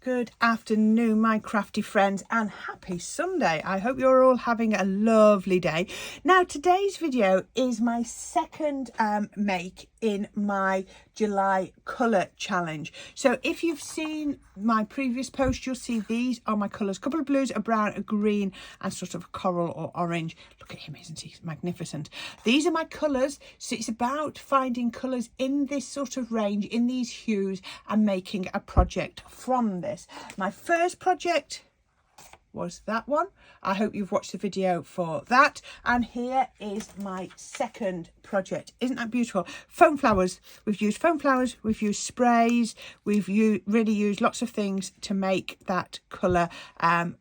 Good afternoon, my crafty friends, and happy Sunday. I hope you're all having a lovely day. Now, today's video is my second make in my July colour challenge. So if you've seen my previous post, you'll see these are my colours. A couple of blues, a brown, a green, and sort of coral or orange. Look at him, isn't he magnificent? These are my colours. So it's about finding colours in this sort of range, in these hues, and making a project from this. My first project was that one. I hope you've watched the video for that. And here is my second project. Isn't that beautiful? Foam flowers. We've used foam flowers, we've used sprays, we've really used lots of things to make that colour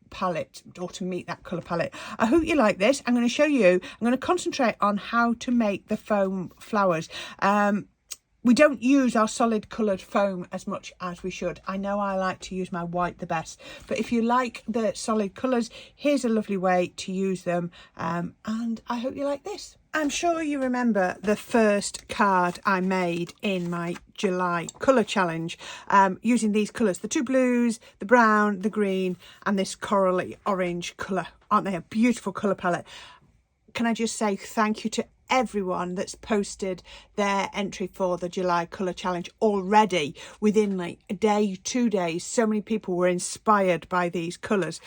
palette, or to meet that colour palette. I hope you like this. I'm going to show you, I'm going to concentrate on how to make the foam flowers. We don't use our solid coloured foam as much as we should. I know I like to use my white the best, but if you like the solid colours, here's a lovely way to use them, and I hope you like this. I'm sure you remember the first card I made in my July colour challenge, using these colours, the two blues, the brown, the green, and this corally orange colour. Aren't they a beautiful colour palette? Can I just say thank you to everyone that's posted their entry for the July colour challenge already within like a day, 2 days. So many people were inspired by these colours.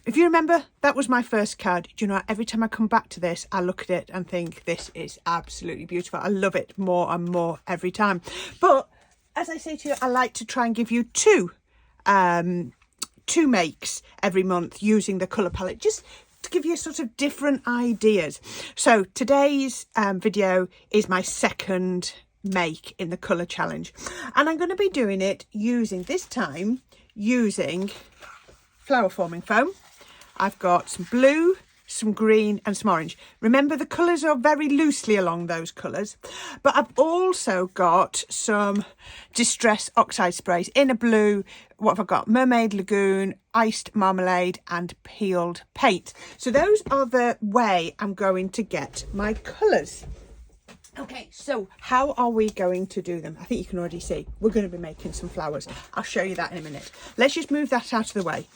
If you remember, that was my first card. Do you know, every time I come back to this, I look at it and think this is absolutely beautiful. I love it more and more every time. But as I say to you, I like to try and give you two makes every month using the colour palette, just to give you sort of different ideas. So today's video is my second make in the colour challenge, and I'm going to be doing it using flower forming foam. I've got some blue, some green, and some orange. Remember, the colours are very loosely along those colours, but I've also got some distress oxide sprays in a blue. What have I got? Mermaid Lagoon, iced marmalade, and peeled paint. So those are the way I'm going to get my colours. Okay, so how are we going to do them? I think you can already see we're going to be making some flowers. I'll show you that in a minute. Let's just move that out of the way.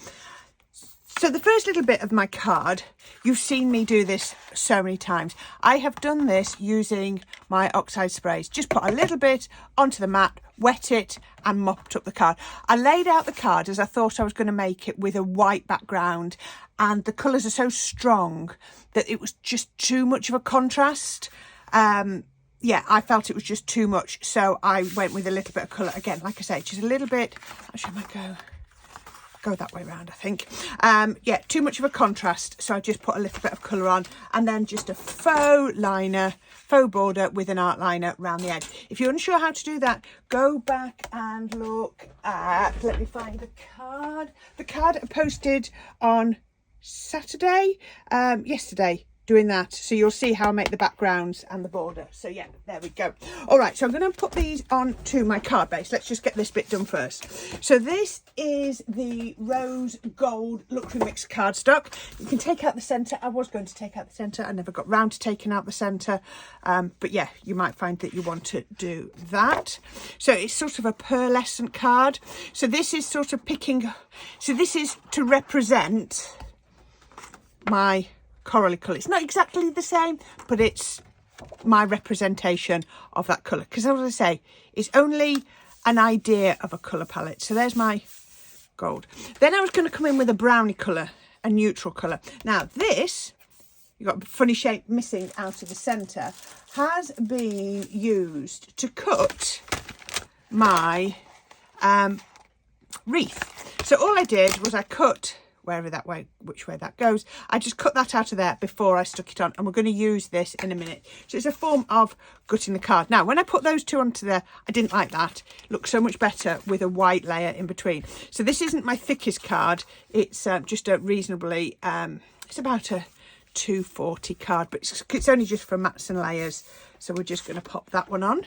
So the first little bit of my card, you've seen me do this so many times. I have done this using my oxide sprays. Just put a little bit onto the mat, wet it, and mopped up the card. I laid out the card as I thought I was going to make it with a white background, and the colours are so strong that it was just too much of a contrast. Yeah, I felt it was just too much, so I went with a little bit of colour. Again, like I say, just a little bit. Actually, I might go that way around, I think. Yeah, too much of a contrast, so I just put a little bit of colour on, and then just a faux liner, faux border with an art liner around the edge. If you're unsure how to do that, go back and look at, let me find the card. The card I posted on Saturday, yesterday, doing that, so you'll see how I make the backgrounds and the border. So yeah, there we go. All right, so I'm going to put these onto my card base. Let's just get this bit done first. So this is the rose gold luxury mix cardstock. You can take out the centre. I was going to take out the centre, I never got round to taking out the centre, but yeah, you might find that you want to do that. So it's sort of a pearlescent card. So this is sort of so this is to represent my corally colour. It's not exactly the same, but it's my representation of that colour, because as I say, it's only an idea of a colour palette. So there's my gold. Then I was going to come in with a brownie colour, a neutral colour. Now this, you've got a funny shape missing out of the centre, has been used to cut my wreath. So all I did was I cut which way that goes. I just cut that out of there before I stuck it on, and we're going to use this in a minute. So it's a form of gutting the card. Now, when I put those two onto there, I didn't like that. It looks so much better with a white layer in between. So this isn't my thickest card. It's just a reasonably, it's about a 240 card, but it's only just for mats and layers. So we're just going to pop that one on.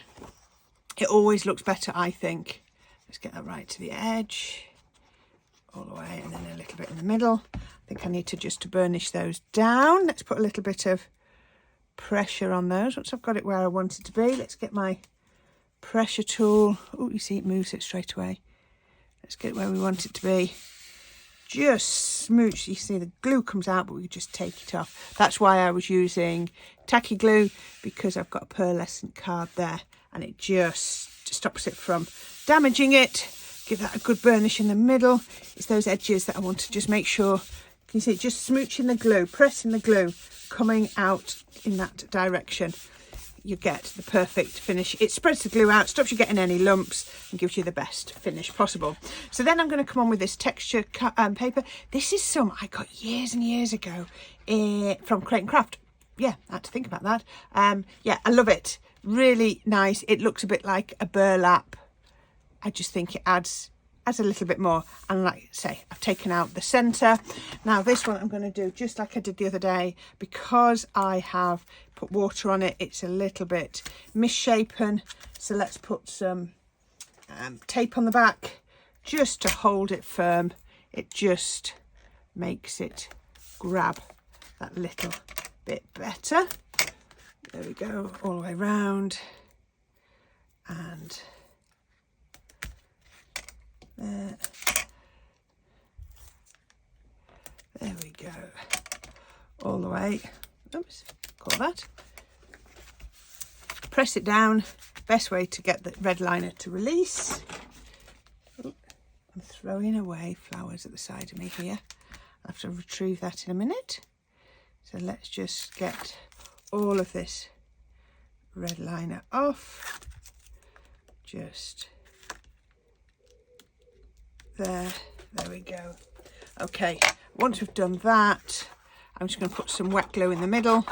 It always looks better, I think. Let's get that right to the edge. All the way, and then a little bit in the middle. I think I need to just burnish those down. Let's put a little bit of pressure on those. Once I've got it where I want it to be, let's get my pressure tool. Oh, you see it moves it straight away. Let's get it where we want it to be. Just smooch. You see the glue comes out, but we just take it off. That's why I was using tacky glue, because I've got a pearlescent card there and it just stops it from damaging it. Give that a good burnish in the middle. It's those edges that I want to just make sure. Can you see, just smooching the glue, pressing the glue, coming out in that direction. You get the perfect finish. It spreads the glue out, stops you getting any lumps, and gives you the best finish possible. So then I'm going to come on with this texture paper. This is some I got years and years ago from Crate & Craft. Yeah, I had to think about that. Yeah, I love it. Really nice. It looks a bit like a burlap. I just think it adds a little bit more. And like I say, I've taken out the centre. Now this one I'm going to do just like I did the other day, because I have put water on it. It's a little bit misshapen. So let's put some tape on the back just to hold it firm. It just makes it grab that little bit better. There we go, all the way round. And there we go, all the way. Oops, caught that. Press it down. Best way to get the red liner to release. Ooh, I'm throwing away flowers at the side of me here. I'll have to retrieve that in a minute. So let's just get all of this red liner off. Just there we go. Okay, once we've done that, I'm just going to put some wet glue in the middle.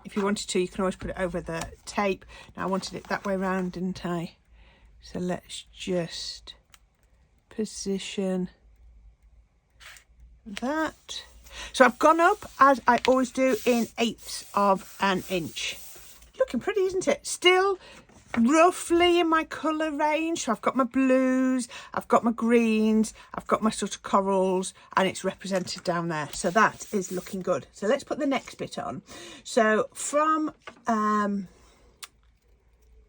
If you wanted to, you can always put it over the tape. Now I wanted it that way round, didn't I? So let's just position that. So I've gone up, as I always do, in 1/8 of an inch. Looking pretty, isn't it? Still roughly in my colour range. So I've got my blues, I've got my greens, I've got my sort of corals, and it's represented down there. So that is looking good. So let's put the next bit on. So from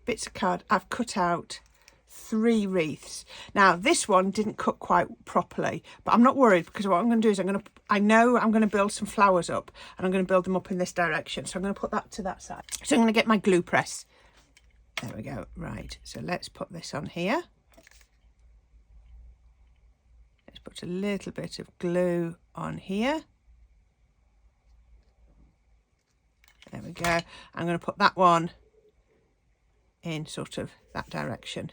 bits of card, I've cut out 3 wreaths. Now this one didn't cut quite properly, but I'm not worried, because what I'm going to do is I know I'm going to build some flowers up, and I'm going to build them up in this direction. So I'm going to put that to that side. So I'm going to get my glue press. There we go. Right, so let's put this on here. Let's put a little bit of glue on here. There we go. I'm going to put that one in sort of that direction.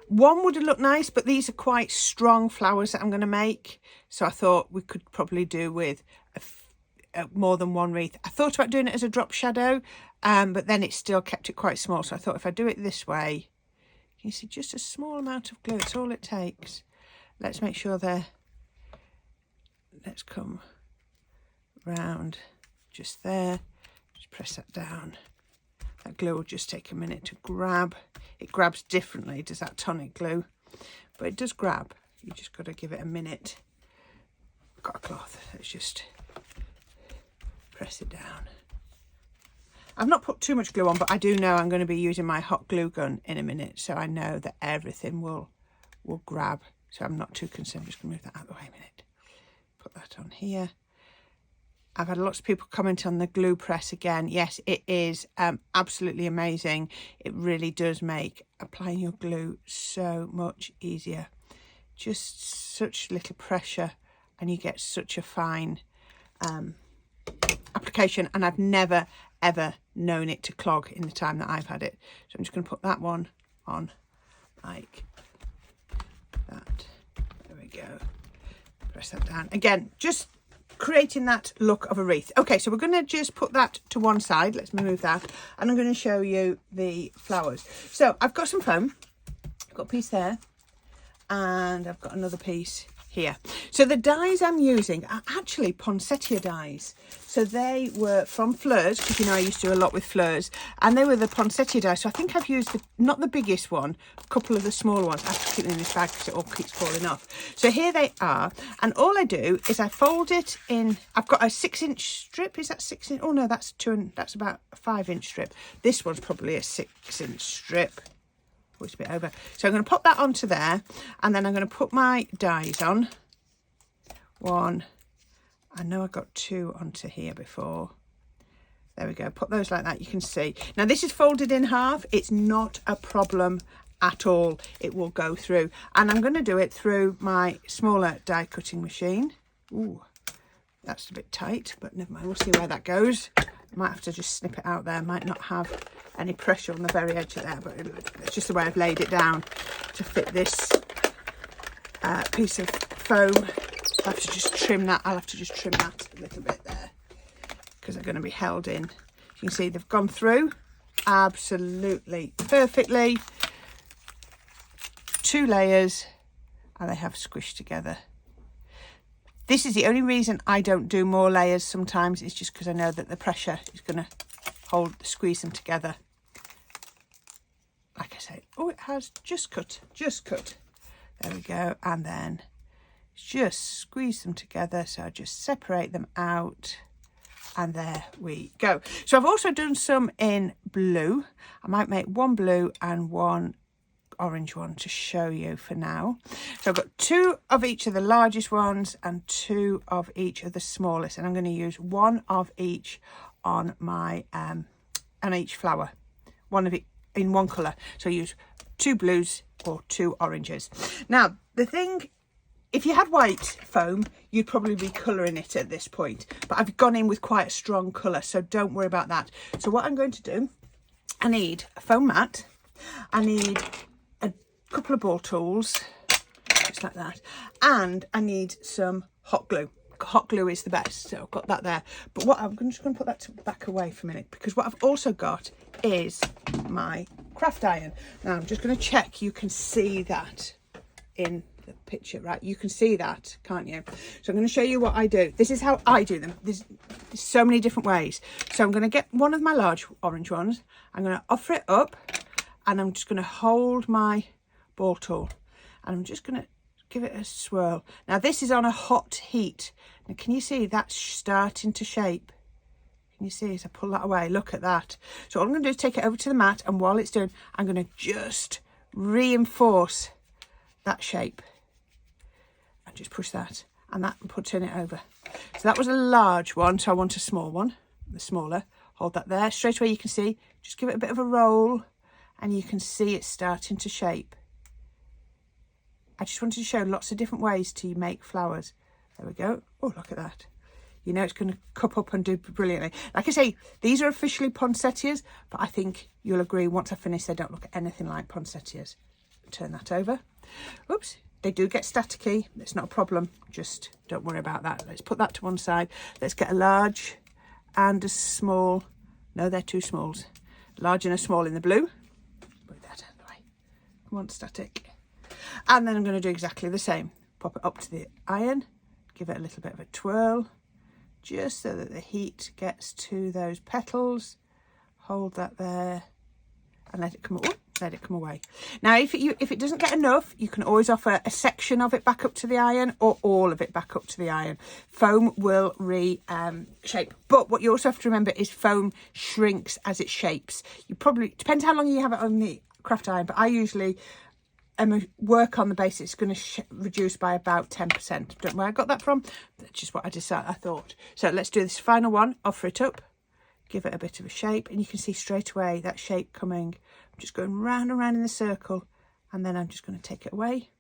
One would have looked nice, but these are quite strong flowers that I'm going to make. So I thought we could probably do with more than 1 wreath. I thought about doing it as a drop shadow, but then it still kept it quite small. So I thought if I do it this way, can you see just a small amount of glue? It's all it takes. Let's make sure let's come round just there. Just press that down. That glue will just take a minute to grab. It grabs differently, does that tonic glue, but it does grab. You just got to give it a minute. I've got a cloth. Let's just press it down. I've not put too much glue on, but I do know I'm going to be using my hot glue gun in a minute, so I know that everything will grab. So I'm not too concerned. I'm just going to move that out of the way a minute. Put that on here. I've had lots of people comment on the glue press again. Yes, it is absolutely amazing. It really does make applying your glue so much easier. Just such little pressure and you get such a fine application. And I've never, ever known it to clog in the time that I've had it. So I'm just going to put that one on like that. There we go. Press that down. Again, just creating that look of a wreath. Okay, so we're going to just put that to one side. Let's remove that, and I'm going to show you the flowers. So I've got some foam. I've got a piece there, and I've got another piece here. So the dies I'm using are actually poinsettia dies. So they were from Fleurs, because you know I used to do a lot with Fleurs, and they were the poinsettia dies. So I think I've used not the biggest one, a couple of the smaller ones. I have to keep them in this bag because it all keeps falling off. So here they are, and all I do is I fold it in. I've got a 6-inch strip. Is that 6 inch? Oh no, that's about a 5-inch strip. This one's probably a 6-inch strip. It's a bit over. So I'm going to pop that onto there, and then I'm going to put my dies on. One, I know I got 2 onto here before. There we go, put those like that, you can see. Now this is folded in half, it's not a problem at all. It will go through, and I'm going to do it through my smaller die cutting machine. Ooh, that's a bit tight, but never mind, we'll see where that goes. I might have to just snip it out there, might not have any pressure on the very edge of there, but it's just the way I've laid it down to fit this piece of foam. I'll have to just trim that, a little bit there, because they're going to be held in. You can see they've gone through absolutely perfectly. 2 layers, and they have squished together. This is the only reason I don't do more layers sometimes. It's just because I know that the pressure is going to squeeze them together. Like I say, oh, it has just cut. There we go, and then just squeeze them together. So I just separate them out, and there we go. So I've also done some in blue. I might make 1 blue and 1 orange one to show you for now. So I've got 2 of each of the largest ones and 2 of each of the smallest, and I'm going to use 1 of each on my on each flower, 1 of it in 1 colour. So use 2 blues or 2 oranges. Now the thing, if you had white foam, you'd probably be colouring it at this point, but I've gone in with quite a strong colour, so don't worry about that. So what I'm going to do, I need a foam mat, I need a couple of ball tools, just like that, and I need some hot glue. Hot glue is the best, so I've got that there. But what I'm just going to put that back away for a minute, because what I've also got is my craft iron. Now I'm just going to check you can see that in the picture, right? You can see that, can't you? So I'm going to show you what I do. This is how I do them. There's so many different ways. So I'm going to get 1 of my large orange ones, I'm going to offer it up, and I'm just going to hold my ball tool, and I'm just going to give it a swirl. Now this is on a hot heat. Now can you see that's starting to shape? Can you see as I pull that away? Look at that. So all I'm going to do is take it over to the mat, and while it's doing, I'm going to just reinforce that shape and just push that, and that and turn it over. So that was a large one, so I want a small one, the smaller. Hold that there. Straight away you can see, just give it a bit of a roll, and you can see it's starting to shape. I just wanted to show lots of different ways to make flowers. There we go. Oh, look at that. You know it's going to cup up and do brilliantly. Like I say, these are officially poinsettias, but I think you'll agree once I finish they don't look anything like poinsettias. Turn that over. Oops, they do get staticky. It's not a problem. Just don't worry about that. Let's put that to one side. Let's get a large and a small. No, they're 2 smalls. Large and a small in the blue. Put that out of the way. Come on, static. And then I'm going to do exactly the same. Pop it up to the iron, give it a little bit of a twirl, just so that the heat gets to those petals. Hold that there and let it come away. Now if it doesn't get enough, you can always offer a section of it back up to the iron, or all of it back up to the iron. Foam will shape, but what you also have to remember is foam shrinks as it shapes. You probably, depends how long you have it on the craft iron, but I usually work on the basis it's going to reduce by about 10%. Don't know where I got that from. That's just what I thought. So let's do this final one. Offer it up, give it a bit of a shape, and you can see straight away that shape coming. I'm just going round and round in the circle, and then I'm just going to take it away,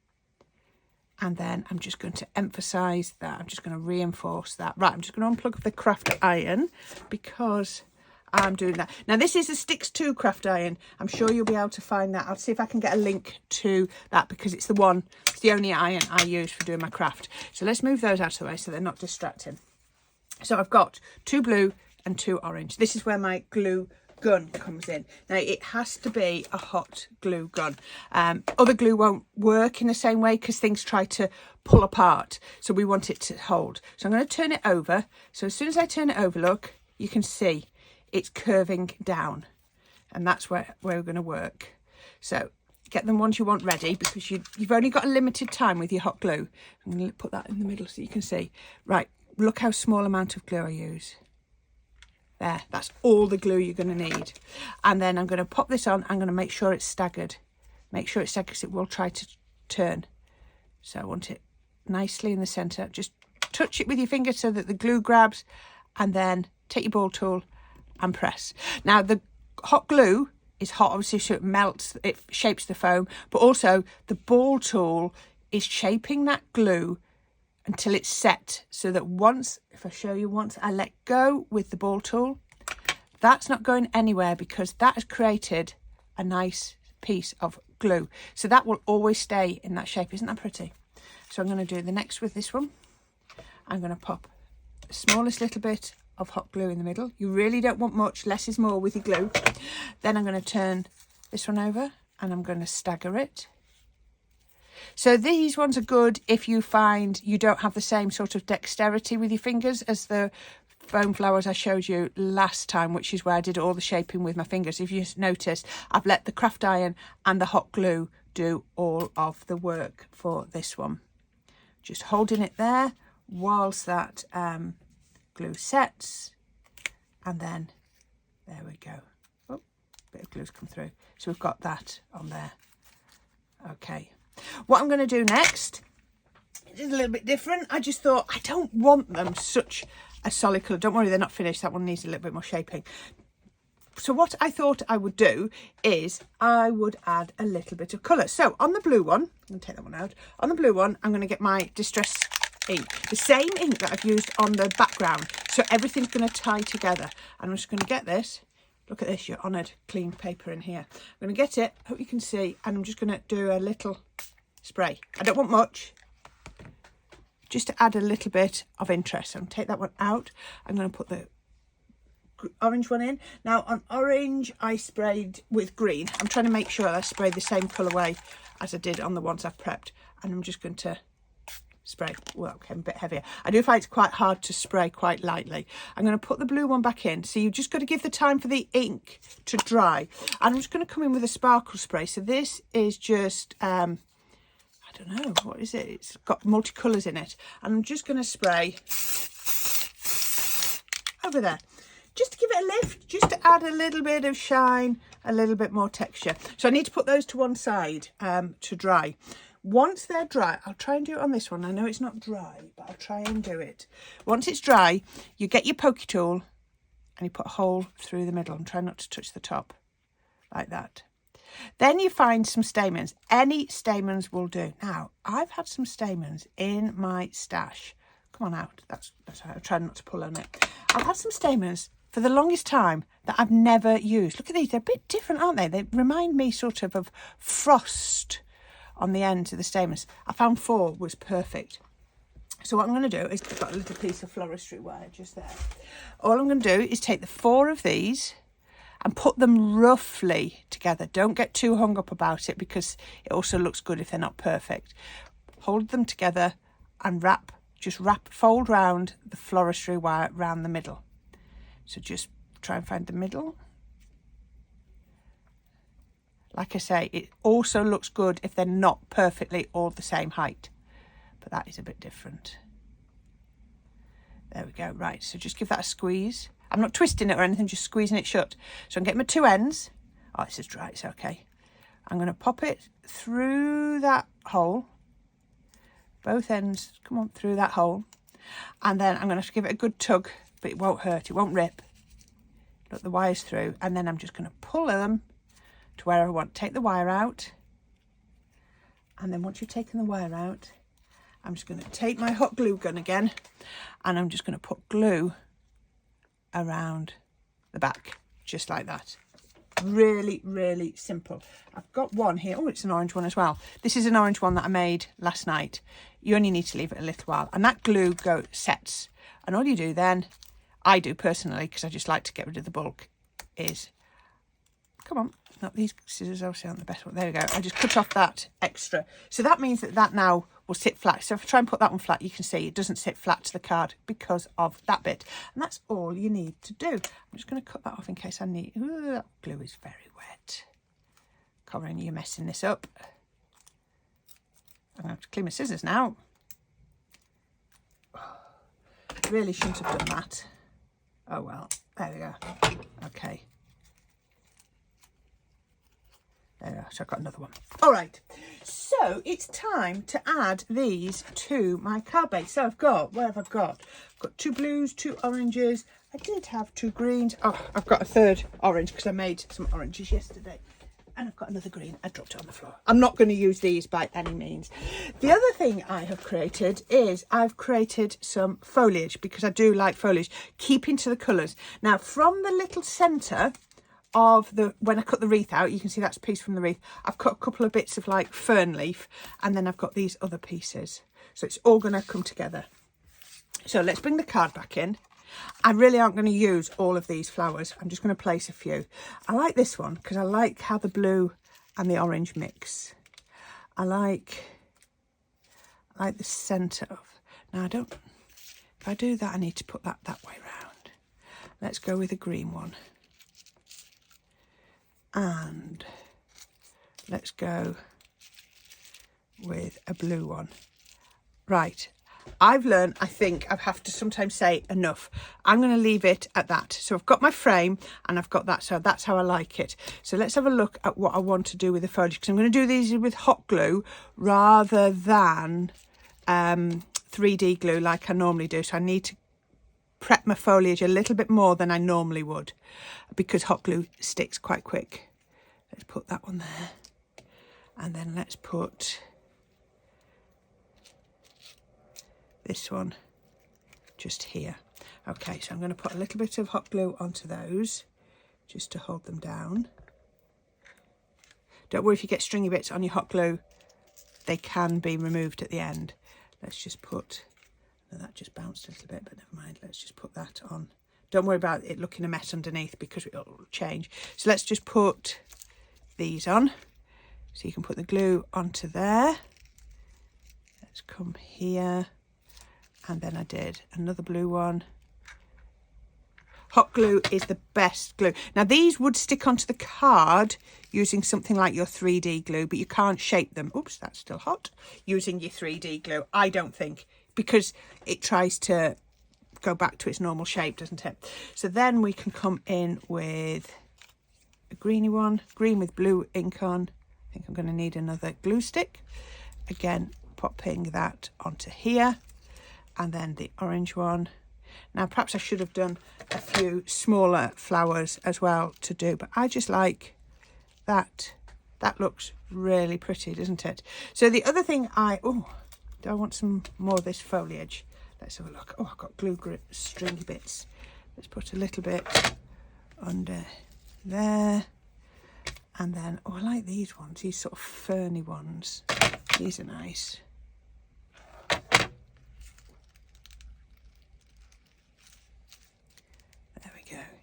and then I'm just going to emphasize that. I'm just going to reinforce that. Right, I'm just going to unplug the craft iron because I'm doing that. Now this is a Sticks 2 craft iron. I'm sure you'll be able to find that. I'll see if I can get a link to that, because it's the only iron I use for doing my craft. So let's move those out of the way so they're not distracting. So I've got 2 blue and 2 orange. This is where my glue gun comes in. Now it has to be a hot glue gun. Other glue won't work in the same way because things try to pull apart. So we want it to hold. So I'm going to turn it over. So as soon as I turn it over, look, you can see it's curving down, and that's where we're going to work. So get the ones you want ready, because you've only got a limited time with your hot glue. I'm going to put that in the middle so you can see. Right, look how small amount of glue I use. There, that's all the glue you're going to need. And then I'm going to pop this on. I'm going to make sure it's staggered. Make sure it's set because it will try to turn. So I want it nicely in the centre. Just touch it with your finger so that the glue grabs, and then take your ball tool and press. Now the hot glue is hot, obviously, so it melts, it shapes the foam, but also the ball tool is shaping that glue until it's set, so that once, if I show you, once I let go with the ball tool, that's not going anywhere because that has created a nice piece of glue. So that will always stay in that shape. Isn't that pretty? So I'm going to do the next with this one. I'm going to pop the smallest little bit of hot glue in the middle. You really don't want much, less is more with your glue. Then I'm going to turn this one over and I'm going to stagger it. So these ones are good if you find you don't have the same sort of dexterity with your fingers as the foam flowers I showed you last time, which is where I did all the shaping with my fingers. If you notice, I've let the craft iron and the hot glue do all of the work for this one. Just holding it there whilst that glue sets, and then there we go. Oh, bit of glue's come through. So we've got that on there. Okay. What I'm going to do next is a little bit different. I just thought I don't want them such a solid colour. Don't worry, they're not finished. That one needs a little bit more shaping. So what I thought I would do is I would add a little bit of colour. So on the blue one, I'm going to take that one out. On the blue one, I'm going to get my Distress ink, the same ink that I've used on the background. So everything's going to tie together. And I'm just going to get this. Look at this, your honoured clean paper in here. I'm going to get it, hope you can see, and I'm just going to do a little spray. I don't want much, just to add a little bit of interest. So I'm going to take that one out. I'm going to put the orange one in. Now on orange, I sprayed with green. I'm trying to make sure I spray the same colourway as I did on the ones I've prepped. And I'm just going to spray. Well, okay, a bit heavier. I do find it's quite hard to spray quite lightly. I'm going to put the blue one back in. So you've just got to give the time for the ink to dry. And I'm just going to come in with a sparkle spray. So this is just, I don't know, what is it? It's got multicolours in it. And I'm just going to spray over there. Just to give it a lift, just to add a little bit of shine, a little bit more texture. So I need to put those to one side to dry. Once they're dry, I'll try and do it on this one. I know it's not dry, but I'll try and do it. Once it's dry, you get your pokey tool and you put a hole through the middle and try not to touch the top, like that. Then you find some stamens. Any stamens will do. Now, I've had some stamens in my stash. Come on out. That's right. I'm trying not to pull on it. I've had some stamens for the longest time that I've never used. Look at these. They're a bit different, aren't they? They remind me sort of frost on the ends of the stamens. I found 4 was perfect. So what I'm going to do is, I've got a little piece of floristry wire just there. All I'm going to do is take the 4 of these and put them roughly together. Don't get too hung up about it because it also looks good if they're not perfect. Hold them together and fold round the floristry wire round the middle. So just try and find the middle. Like I say, it also looks good if they're not perfectly all the same height, but that is a bit different. There we go. Right, so just give that a squeeze. I'm not twisting it or anything, just squeezing it shut. So I'm getting my 2 ends. Oh, this is dry, it's okay. I'm going to pop it through that hole. Both ends come on through that hole. And then I'm going to give it a good tug, but it won't hurt, it won't rip. Look, the wire's through. And then I'm just going to pull them to where I want. Take the wire out. And then once you've taken the wire out, I'm just going to take my hot glue gun again. And I'm just going to put glue around the back, just like that. Really, really simple. I've got one here. Oh, it's an orange one as well. This is an orange one that I made last night. You only need to leave it a little while. And that glue sets. And all you do then, I do personally, because I just like to get rid of the bulk, is, come on, not these scissors obviously aren't the best one. There we go. I just cut off that extra. So that means that now will sit flat. So if I try and put that one flat, you can see it doesn't sit flat to the card because of that bit. And that's all you need to do. I'm just going to cut that off in case I need. Ooh, that glue is very wet. Corrine, you're messing this up. I'm going to have to clean my scissors now. Really shouldn't have done that. Oh well, there we go. Okay. So I've got another one. All right, so it's time to add these to my card base. So I've got, what have I got? I've got 2 blues, 2 oranges. I did have 2 greens. Oh, I've got a 3rd orange because I made some oranges yesterday. And I've got another green. I dropped it on the floor. I'm not going to use these by any means. The other thing I have created is I've created some foliage because I do like foliage. Keeping to the colours. Now, from the little centre of the, when I cut the wreath out, you can see that's a piece from the wreath. I've cut a couple of bits of like fern leaf, and then I've got these other pieces. So it's all going to come together. So let's bring the card back in. I really aren't going to use all of these flowers. I'm just going to place a few. I like this one because I like how the blue and the orange mix. I like the centre of. Now I don't. If I do that, I need to put that way round. Let's go with a green one. And let's go with a blue one. Right. I've learned, I think I have to sometimes say enough. I'm going to leave it at that. So I've got my frame and I've got that. So that's how I like it. So let's have a look at what I want to do with the foliage. Because I'm going to do these with hot glue rather than 3D glue like I normally do. So I need to prep my foliage a little bit more than I normally would because hot glue sticks quite quick. Let's put that one there. And then let's put this one just here. Okay, so I'm going to put a little bit of hot glue onto those just to hold them down. Don't worry if you get stringy bits on your hot glue, they can be removed at the end. Let's just put, no, that just bounced a little bit, but never mind. Let's just put that on. Don't worry about it looking a mess underneath because it'll change. So let's just put these on. So you can put the glue onto there. Let's come here. And then I did another blue one. Hot glue is the best glue. Now these would stick onto the card using something like your 3D glue, but you can't shape them. Oops, that's still hot. Using your 3D glue, I don't think, because it tries to go back to its normal shape, doesn't it? So then we can come in with a greeny one, green with blue ink on. I think I'm going to need another glue stick. Again, popping that onto here. And then the orange one. Now perhaps I should have done a few smaller flowers as well to do, but I just like that. That looks really pretty, doesn't it? So the other thing do I want some more of this foliage? Let's have a look. Oh, I've got glue stringy bits. Let's put a little bit under there. And then, I like these ones, these sort of ferny ones. These are nice.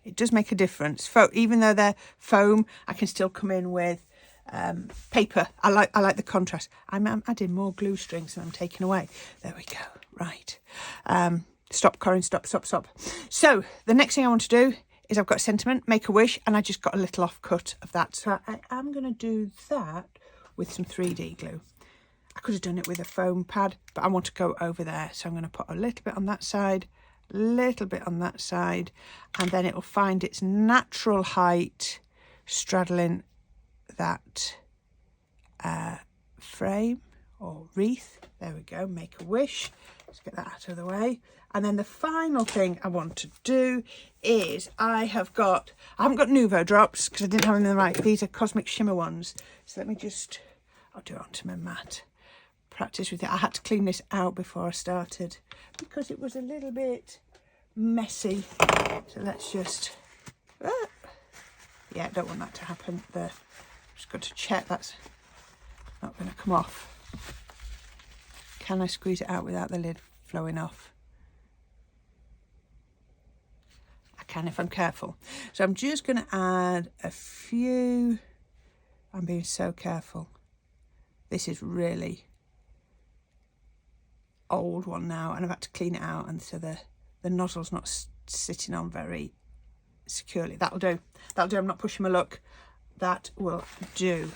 It does make a difference. Even though they're foam, I can still come in with paper. I like the contrast. I'm adding more glue strings than I'm taking away. There we go. Right. Stop, Corrine. Stop. So the next thing I want to do is I've got sentiment, make a wish, and I just got a little offcut of that. So I am going to do that with some 3D glue. I could have done it with a foam pad, but I want to go over there. So I'm going to put a little bit on that side, little bit on that side, and then it'll find its natural height straddling that frame or wreath. There we go, make a wish. Let's get that out of the way. And then the final thing I want to do is I haven't got Nuvo drops because I didn't have them in the right. These are Cosmic Shimmer ones. So let me just, I'll do it onto my mat. Practice with it. I had to clean this out before I started because it was a little bit messy. So let's just, yeah, don't want that to happen there. Just got to check that's not going to come off. Can I squeeze it out without the lid flowing off? I can if I'm careful. So I'm just going to add a few. I'm being so careful. This is really old one now and I've had to clean it out, and so the nozzle's not sitting on very securely. That'll do. I'm not pushing my luck. That will do.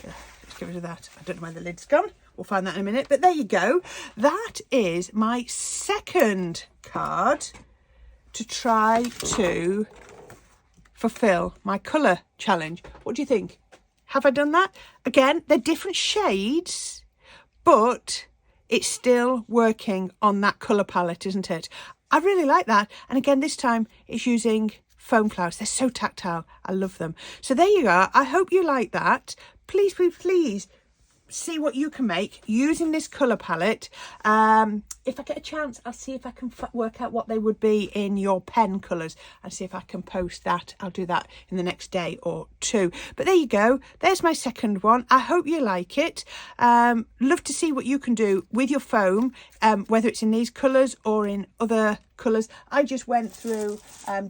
Let's get rid of that. I don't know where the lid's gone. We'll find that in a minute, but there you go. That is my second card to try to fulfill my colour challenge. What do you think? Have I done that? Again, they're different shades, but it's still working on that colour palette, isn't it? I really like that. And again, this time it's using foam flowers. They're so tactile. I love them. So there you go. I hope you like that. Please, please, please see what you can make using this colour palette. If I get a chance, I'll see if I can work out what they would be in your pen colours and see if I can post that. I'll do that in the next day or two. But there you go. There's my second one. I hope you like it. Love to see what you can do with your foam, whether it's in these colours or in other colours. I just went through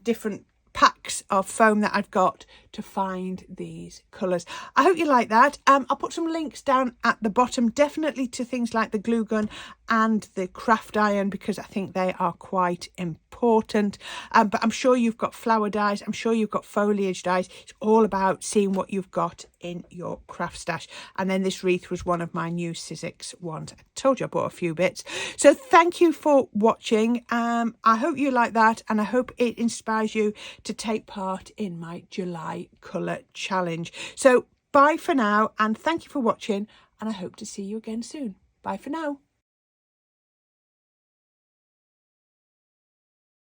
different packs of foam that I've got to find these colours. I hope you like that. I'll put some links down at the bottom, definitely to things like the glue gun and the craft iron, because I think they are quite important. But I'm sure you've got flower dies, I'm sure you've got foliage dies. It's all about seeing what you've got in your craft stash. And then this wreath was one of my new Sizzix ones. I told you I bought a few bits. So thank you for watching. I hope you like that, and I hope it inspires you to take part in my July colour challenge. So bye for now, and thank you for watching, and I hope to see you again soon. Bye for now.